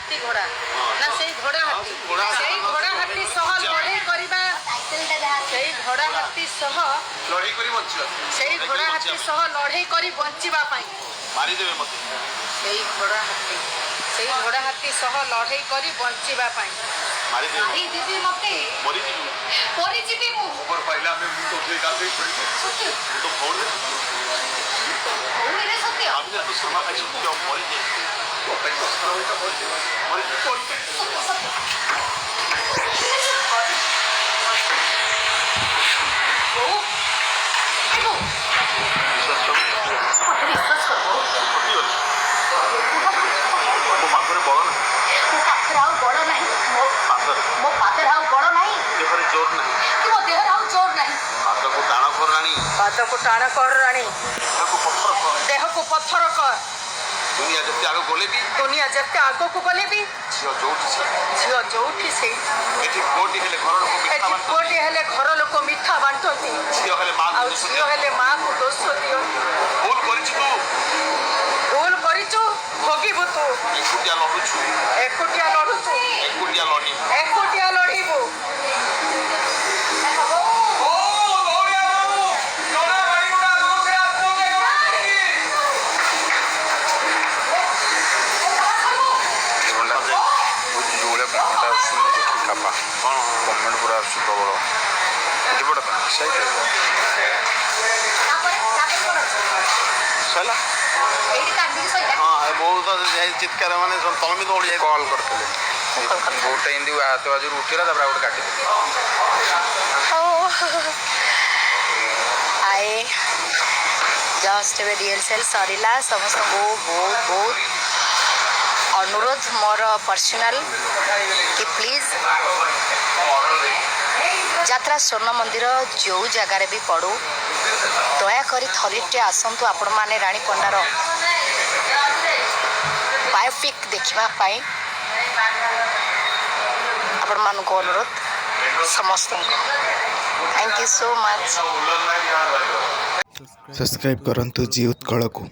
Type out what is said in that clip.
हाथी घोड़ा ना से घोड़ा हाथी से घोड़ा हाथी सह लड़ाई करबा से घोड़ा हाथी सह लड़ाई करी बंचिबा से घोड़ा हाथी सह लड़ाई करी बंचिबा पाई मारी देबे मते से घोड़ा हाथी सह लड़ाई करी बंचिबा पाई मारी देबे मारी दीदी मते मरी जीवी मु ऊपर पहला में तो के गाल दे पड़ी सत्य तो फोन ओरे सत्य আমি তো সময় খাইছি তো মরি যাই তো তাই কষ্ট হইতা মরি पाद को टाण कर रानी देह को पत्थर कर दुनिया जब आगे गले भी दुनिया जते आगो को गले भी झियो जोठी से एठी कोटी हेले घर लोक मिठा बांटो कोटी हेले घर लोक मिठा बांटती झियो हेले मां को दोष झियो हेले मां को दोष दियो भूल करिछु भूल करिछु भोगिबु तू एकुटिया लढुछु एकुटिया लढुछु एकुटिया लढिबु कमेंट पूरा प्रबल एपट सही सैला हाँ बहुत चित्कार मैंने तुम भी दौड़ी कल करते गोटे एमती हाथ बाजू उठेगा गोटे काटी आए जस्ट ए रिहर्सल सरला समस्त को बहुत बहुत अनुरोध मोर पर्सनल कि प्लीज यात्रा स्वर्ण मंदिर जो जगार भी पड़ू दयाकोरी थरीटे आसतु आपण मैंने रानी पंडार बायोपिक देखापी आपण मान अनुरोध समस्त thank you so much subscribe करंतु जी उत्कल को।